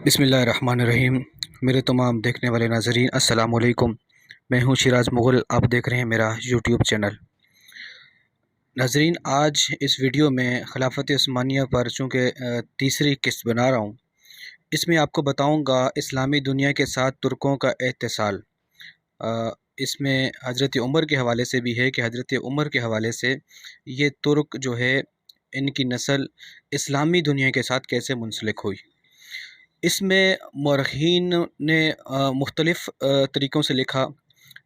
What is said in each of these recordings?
بسم اللہ الرحمن الرحیم۔ میرے تمام دیکھنے والے ناظرین السلام علیکم۔ میں ہوں شیراز مغل، آپ دیکھ رہے ہیں میرا یوٹیوب چینل۔ ناظرین، آج اس ویڈیو میں خلافت عثمانیہ پر چونکہ تیسری قسط بنا رہا ہوں، اس میں آپ کو بتاؤں گا اسلامی دنیا کے ساتھ ترکوں کا اتصال۔ اس میں حضرت عمر کے حوالے سے بھی ہے کہ حضرت عمر کے حوالے سے یہ ترک جو ہے، ان کی نسل اسلامی دنیا کے ساتھ کیسے منسلک ہوئی۔ اس میں مورخین نے مختلف طریقوں سے لکھا،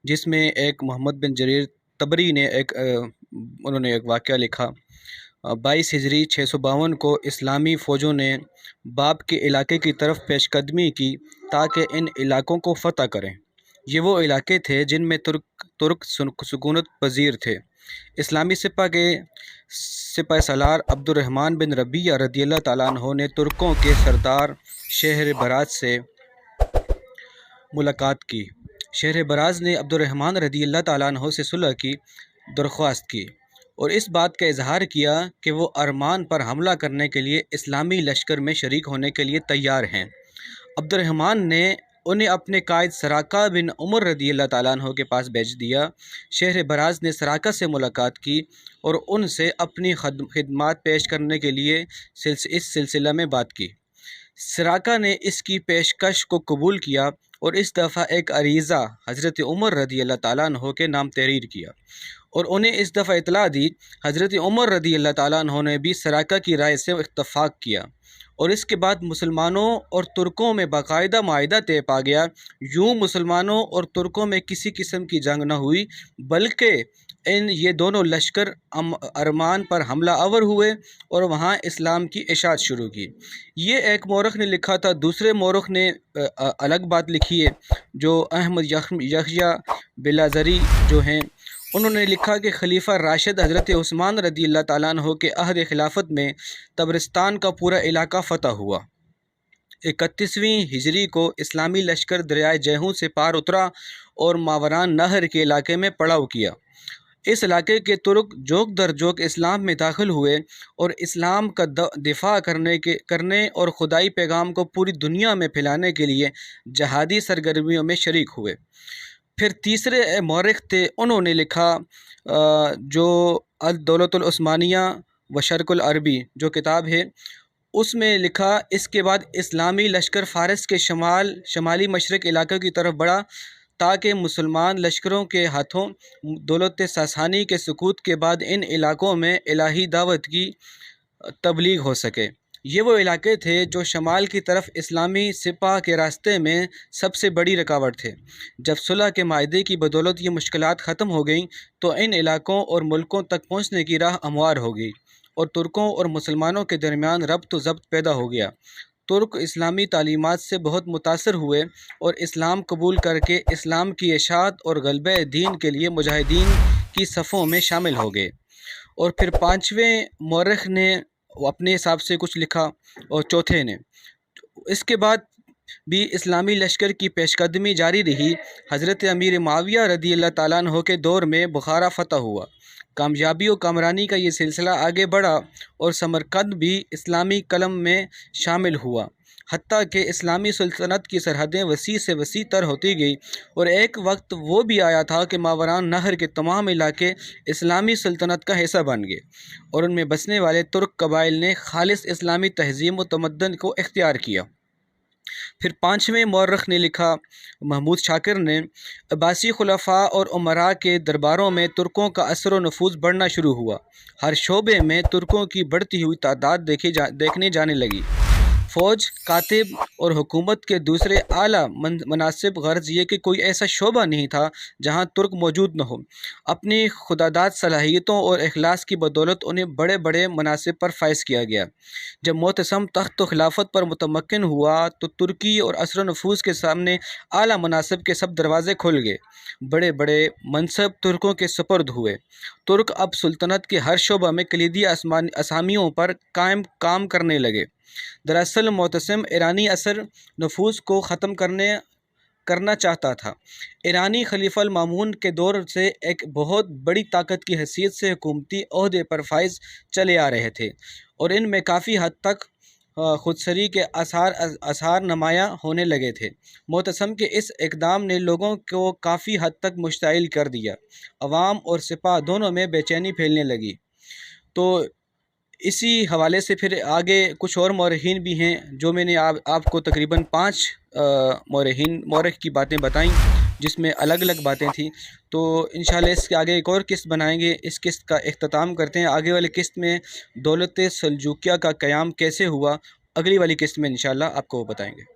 جس میں ایک محمد بن جریر طبری نے انہوں نے ایک واقعہ لکھا۔ 22 ہجری 652 کو اسلامی فوجوں نے باب کے علاقے کی طرف پیش قدمی کی تاکہ ان علاقوں کو فتح کریں۔ یہ وہ علاقے تھے جن میں ترک سکونت پذیر تھے۔ اسلامی سپہ سالار عبد الرحمن بن ربیعہ رضی اللہ تعالیٰ عنہ نے ترکوں کے سردار شہر براز سے ملاقات کی۔ شہر براز نے عبد الرحمن رضی اللہ تعالیٰ عنہ سے صلح کی درخواست کی اور اس بات کا اظہار کیا کہ وہ ارمان پر حملہ کرنے کے لیے اسلامی لشکر میں شریک ہونے کے لیے تیار ہیں۔ عبد الرحمن نے انہیں اپنے قائد سراقہ بن عمر رضی اللہ تعالیٰ عنہ کے پاس بھیج دیا۔ شہر براز نے سراقہ سے ملاقات کی اور ان سے اپنی خدمات پیش کرنے کے لیے اس سلسلہ میں بات کی۔ سراقہ نے اس کی پیشکش کو قبول کیا اور اس دفعہ ایک عریضہ حضرت عمر رضی اللہ تعالیٰ عنہ کے نام تحریر کیا اور انہیں اس دفعہ اطلاع دی۔ حضرت عمر رضی اللہ تعالیٰ عنہ نے بھی سراقہ کی رائے سے اتفاق کیا اور اس کے بعد مسلمانوں اور ترکوں میں باقاعدہ معاہدہ طے پا گیا۔ یوں مسلمانوں اور ترکوں میں کسی قسم کی جنگ نہ ہوئی، بلکہ یہ دونوں لشکر ارمان پر حملہ آور ہوئے اور وہاں اسلام کی اشاعت شروع کی۔ یہ ایک مورخ نے لکھا تھا۔ دوسرے مورخ نے الگ بات لکھی ہے، جو احمد یحییٰ بلازری جو ہیں، انہوں نے لکھا کہ خلیفہ راشد حضرت عثمان رضی اللہ تعالیٰ عنہ کے عہد خلافت میں تبرستان کا پورا علاقہ فتح ہوا۔ 31ویں ہجری کو اسلامی لشکر دریائے جیحون سے پار اترا اور ماوران نہر کے علاقے میں پڑاؤ کیا۔ اس علاقے کے ترک جوک در جوک اسلام میں داخل ہوئے اور اسلام کا دفاع کرنے اور خدائی پیغام کو پوری دنیا میں پھیلانے کے لیے جہادی سرگرمیوں میں شریک ہوئے۔ پھر تیسرے مورخ تھے، انہوں نے لکھا جو الدولۃ العثمانیہ و شرق العربی جو کتاب ہے، اس میں لکھا اس کے بعد اسلامی لشکر فارس کے شمالی مشرق علاقے کی طرف بڑھا تاکہ مسلمان لشکروں کے ہاتھوں دولت ساسانی کے سقوط کے بعد ان علاقوں میں الہی دعوت کی تبلیغ ہو سکے۔ یہ وہ علاقے تھے جو شمال کی طرف اسلامی سپاہ کے راستے میں سب سے بڑی رکاوٹ تھے۔ جب صلح کے معاہدے کی بدولت یہ مشکلات ختم ہو گئیں تو ان علاقوں اور ملکوں تک پہنچنے کی راہ ہموار ہو گئی اور ترکوں اور مسلمانوں کے درمیان ربط و ضبط پیدا ہو گیا۔ ترک اسلامی تعلیمات سے بہت متاثر ہوئے اور اسلام قبول کر کے اسلام کی اشاعت اور غلبہ دین کے لیے مجاہدین کی صفوں میں شامل ہو گئے۔ اور پھر پانچویں مورخ نے اپنے حساب سے کچھ لکھا اور چوتھے نے۔ اس کے بعد بھی اسلامی لشکر کی پیش قدمی جاری رہی۔ حضرت امیر معاویہ رضی اللہ تعالیٰ عنہ کے دور میں بخارا فتح ہوا۔ کامیابی و کامرانی کا یہ سلسلہ آگے بڑھا اور سمرقند بھی اسلامی قلم میں شامل ہوا، حتیٰ کہ اسلامی سلطنت کی سرحدیں وسیع سے وسیع تر ہوتی گئی اور ایک وقت وہ بھی آیا تھا کہ ماوران نہر کے تمام علاقے اسلامی سلطنت کا حصہ بن گئے اور ان میں بسنے والے ترک قبائل نے خالص اسلامی تہذیب و تمدن کو اختیار کیا۔ پھر پانچویں مورخ نے لکھا، محمود شاکر نے، عباسی خلفاء اور امراء کے درباروں میں ترکوں کا اثر و نفوذ بڑھنا شروع ہوا۔ ہر شعبے میں ترکوں کی بڑھتی ہوئی تعداد دیکھنے جانے لگی۔ فوج، کاتب اور حکومت کے دوسرے اعلیٰ مناصب، غرض یہ کہ کوئی ایسا شعبہ نہیں تھا جہاں ترک موجود نہ ہو۔ اپنی خودداد صلاحیتوں اور اخلاص کی بدولت انہیں بڑے بڑے مناصب پر فائز کیا گیا۔ جب معتصم تخت و خلافت پر متمکن ہوا تو ترکی اور اثر و نفوذ کے سامنے اعلیٰ مناصب کے سب دروازے کھل گئے۔ بڑے بڑے منصب ترکوں کے سپرد ہوئے۔ ترک اب سلطنت کے ہر شعبہ میں کلیدی اسامیوں پر کام کرنے لگے۔ دراصل معتصم ایرانی اثر نفوذ کو ختم کرنا چاہتا تھا۔ ایرانی خلیفہ المامون کے دور سے ایک بہت بڑی طاقت کی حیثیت سے حکومتی عہدے پر فائز چلے آ رہے تھے اور ان میں کافی حد تک خودسری کے آثار نمایاں ہونے لگے تھے۔ معتصم کے اس اقدام نے لوگوں کو کافی حد تک مشتعل کر دیا۔ عوام اور سپاہ دونوں میں بے چینی پھیلنے لگی۔ تو اسی حوالے سے پھر آگے کچھ اور مورخین بھی ہیں، جو میں نے آپ کو تقریباً 5 مورخ کی باتیں بتائیں، جس میں الگ الگ باتیں تھیں۔ تو انشاءاللہ اس کے آگے ایک اور قسط بنائیں گے۔ اس قسط کا اختتام کرتے ہیں۔ آگے والی قسط میں دولت سلجوقیہ کا قیام کیسے ہوا، اگلی والی قسط میں انشاءاللہ آپ کو بتائیں گے۔